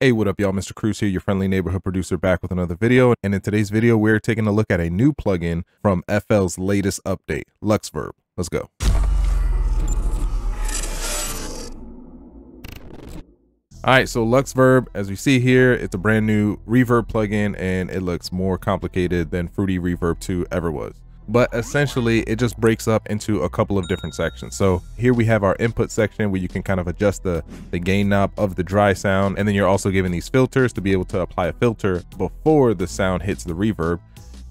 Hey, what up, y'all? Mr. Cruz here, your friendly neighborhood producer, back with another video. And in today's video, we're taking a look at a new plugin from FL's latest update, Luxeverb. Let's go. All right, so Luxeverb, as we see here, it's a brand new reverb plugin, and it looks more complicated than Fruity Reverb 2 ever was. But essentially, it just breaks up into a couple of different sections. So here we have our input section where you can kind of adjust the gain knob of the dry sound. And then you're also given these filters to be able to apply a filter before the sound hits the reverb.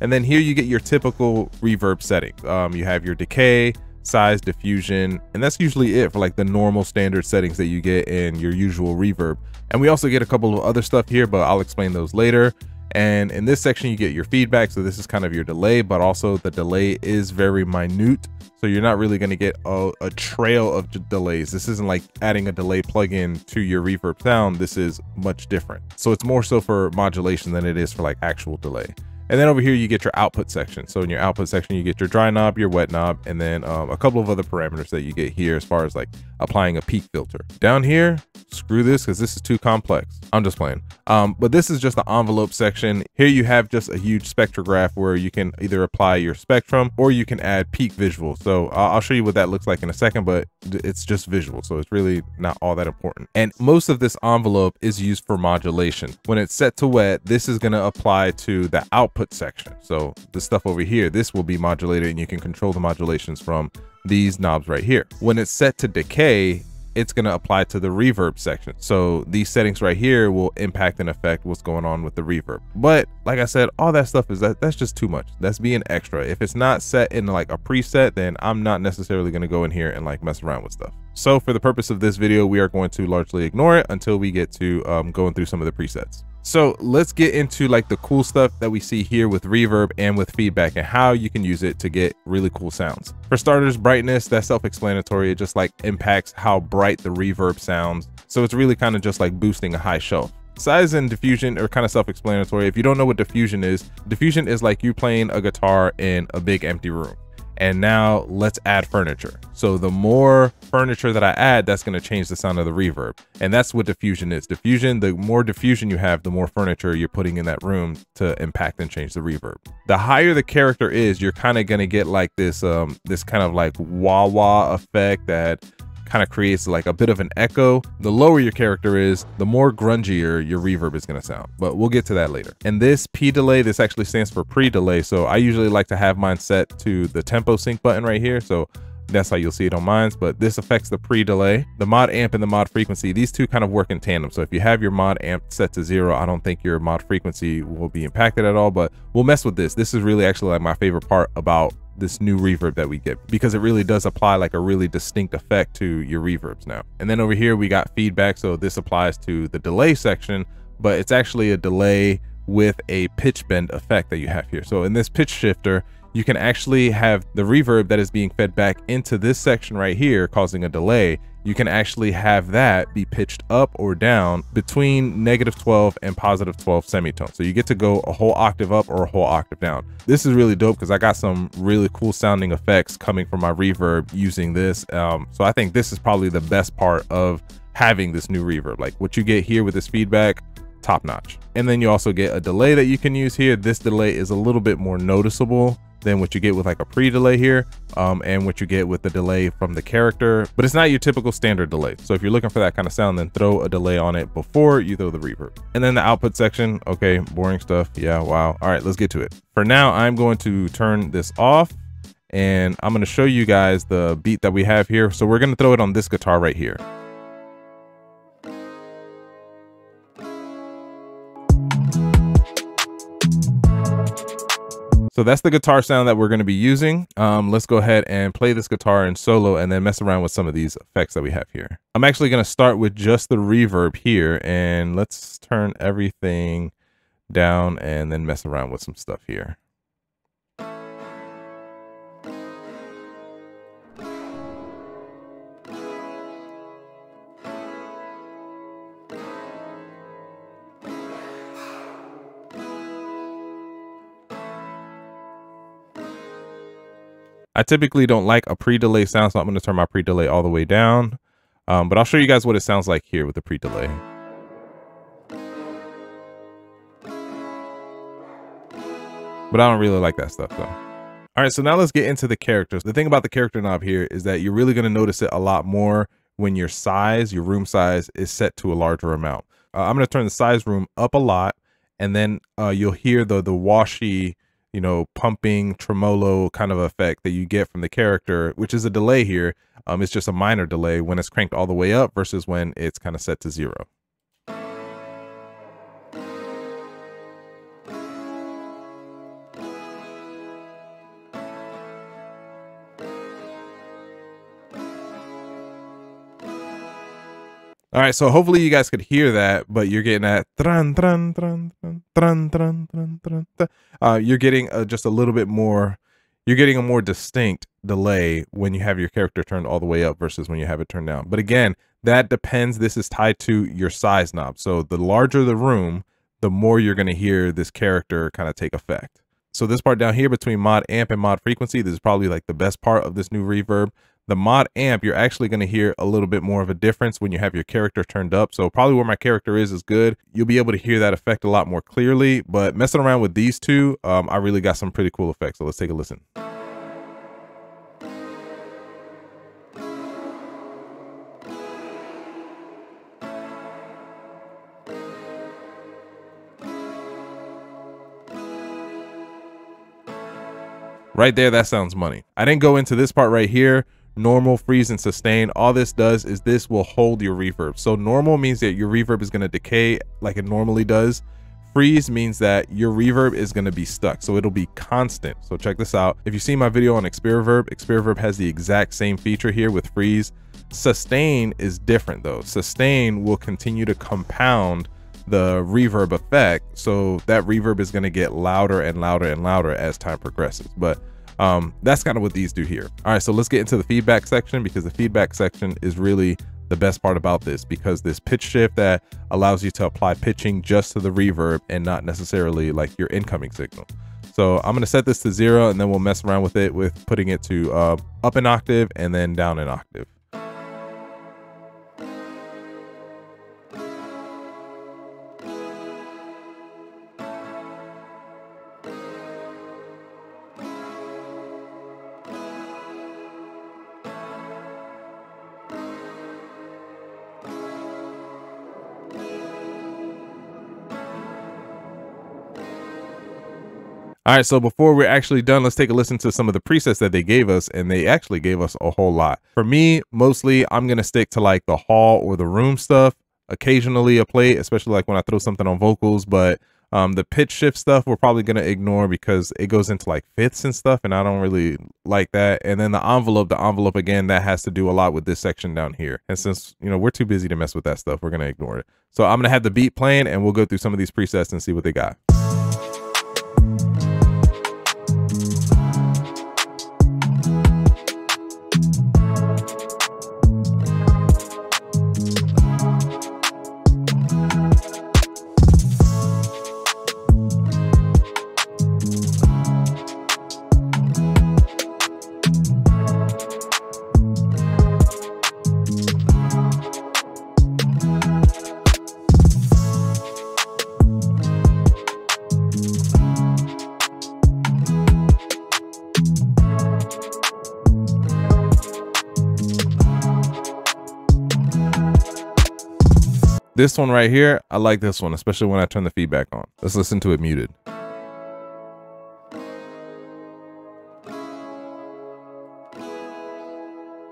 And then here you get your typical reverb settings. You have your decay, size, diffusion, and that's usually it for like the normal standard settings that you get in your usual reverb. And we also get a couple of other stuff here, but I'll explain those later. And in this section, you get your feedback. So this is kind of your delay, but also the delay is very minute. So you're not really going to get a trail of delays. This isn't like adding a delay plugin to your reverb sound. This is much different. So it's more so for modulation than it is for like actual delay. And then over here, you get your output section. So in your output section, you get your dry knob, your wet knob, and then a couple of other parameters that you get here as far as like applying a peak filter. Down here, screw this because this is too complex. I'm just playing. But this is just the envelope section. Here you have just a huge spectrograph where you can either apply your spectrum or you can add peak visual. So I'll show you what that looks like in a second, but it's just visual. So it's really not all that important. And most of this envelope is used for modulation. When it's set to wet, this is going to apply to the output section. So the stuff over here, this will be modulated and you can control the modulations from these knobs right here. When it's set to decay, it's going to apply to the reverb section. So these settings right here will impact and affect what's going on with the reverb. But like I said, all that stuff that's just too much. That's being extra. If it's not set in like a preset, then I'm not necessarily going to go in here and like mess around with stuff. So for the purpose of this video, we are going to largely ignore it until we get to going through some of the presets. So let's get into like the cool stuff that we see here with reverb and with feedback and how you can use it to get really cool sounds. For starters, brightness, that's self-explanatory. It just like impacts how bright the reverb sounds. So it's really kind of just like boosting a high shelf. Size and diffusion are kind of self-explanatory. If you don't know what diffusion is like you playing a guitar in a big empty room. And now let's add furniture. So the more furniture that I add, that's going to change the sound of the reverb. And that's what diffusion is. Diffusion, the more diffusion you have, the more furniture you're putting in that room to impact and change the reverb. The higher the character is, you're kind of going to get like this kind of like wah-wah effect that kind of creates like a bit of an echo. The lower your character is, the more grungier your reverb is going to sound, but we'll get to that later. And this P delay, this actually stands for pre-delay. So I usually like to have mine set to the tempo sync button right here. So that's how you'll see it on mine, but this affects the pre-delay. The mod amp and the mod frequency, these two kind of work in tandem. So if you have your mod amp set to 0, I don't think your mod frequency will be impacted at all, but we'll mess with this. This is really actually like my favorite part about this new reverb that we get, because it really does apply like a really distinct effect to your reverbs now. And then over here we got feedback. So this applies to the delay section, but it's actually a delay with a pitch bend effect that you have here. So in this pitch shifter, you can actually have the reverb that is being fed back into this section right here, causing a delay. You can actually have that be pitched up or down between -12 and +12 semitones. So you get to go a whole octave up or a whole octave down. This is really dope because I got some really cool sounding effects coming from my reverb using this. So I think this is probably the best part of having this new reverb. Like what you get here with this feedback, top notch. And then you also get a delay that you can use here. This delay is a little bit more noticeable than what you get with like a pre-delay here, and what you get with the delay from the character, but it's not your typical standard delay. So if you're looking for that kind of sound, then throw a delay on it before you throw the reverb. And then the output section, okay, boring stuff. Yeah, wow. All right, let's get to it. For now, I'm going to turn this off and I'm going to show you guys the beat that we have here. So we're going to throw it on this guitar right here. So that's the guitar sound that we're going to be using. Let's go ahead and play this guitar in solo and then mess around with some of these effects that we have here. I'm actually going to start with just the reverb here, and let's turn everything down and then mess around with some stuff here. I typically don't like a pre-delay sound, so I'm going to turn my pre-delay all the way down. But I'll show you guys what it sounds like here with the pre-delay. but I don't really like that stuff though. All right, so now let's get into the characters. The thing about the character knob here is that you're really going to notice it a lot more when your room size is set to a larger amount. I'm going to turn the size room up a lot, and then you'll hear the washy, you know, pumping tremolo kind of effect that you get from the character, which is a delay here. It's just a minor delay when it's cranked all the way up versus when it's kind of set to 0. All right, so hopefully you guys could hear that, but you're getting that you're getting just a little bit more, you're getting a more distinct delay when you have your character turned all the way up versus when you have it turned down. But again, that depends. This is tied to your size knob. So the larger the room, the more you're going to hear this character kind of take effect. So this part down here between mod amp and mod frequency, this is probably like the best part of this new reverb. The mod amp, you're actually going to hear a little bit more of a difference when you have your character turned up. So probably where my character is good. You'll be able to hear that effect a lot more clearly, but messing around with these two, I really got some pretty cool effects. So let's take a listen. Right there, that sounds money. I didn't go into this part right here. Normal, freeze, and sustain. All this does is this will hold your reverb. So normal means that your reverb is going to decay like it normally does. Freeze means that your reverb is going to be stuck, so it'll be constant. So check this out. If you see my video on Reverb has the exact same feature here with freeze. Sustain is different though. Sustain will continue to compound the reverb effect, so that reverb is going to get louder and louder and louder as time progresses. But that's kind of what these do here. All right, so let's get into the feedback section, because the feedback section is really the best part about this, because this pitch shift that allows you to apply pitching just to the reverb and not necessarily like your incoming signal. So I'm going to set this to 0, and then we'll mess around with it with putting it to up an octave and then down an octave. All right, so before we're actually done, let's take a listen to some of the presets that they gave us, and they actually gave us a whole lot. For me, mostly, I'm going to stick to like the hall or the room stuff, occasionally a plate, especially like when I throw something on vocals, but the pitch shift stuff we're probably going to ignore because it goes into like fifths and stuff, and I don't really like that. And then the envelope again, that has to do a lot with this section down here. And since, you know, we're too busy to mess with that stuff, we're going to ignore it. So I'm going to have the beat playing, and we'll go through some of these presets and see what they got. This one right here, I like this one, especially when I turn the feedback on. Let's listen to it muted.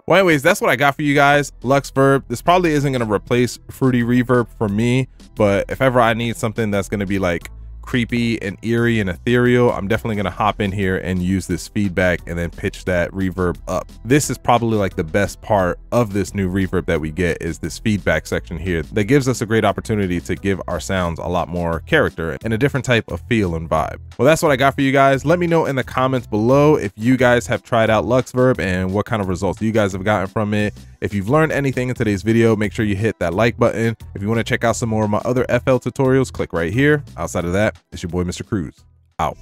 Well, anyways, that's what I got for you guys. Luxeverb. This probably isn't going to replace Fruity Reverb for me, but if ever I need something that's going to be like creepy and eerie and ethereal, I'm definitely going to hop in here and use this feedback and then pitch that reverb up. This is probably like the best part of this new reverb that we get, is this feedback section here that gives us a great opportunity to give our sounds a lot more character and a different type of feel and vibe. Well, that's what I got for you guys. Let me know in the comments below if you guys have tried out Luxeverb and what kind of results you guys have gotten from it. If you've learned anything in today's video, make sure you hit that like button. If you want to check out some more of my other FL tutorials, click right here. Outside of that, it's your boy, Mr. Cruz. Out.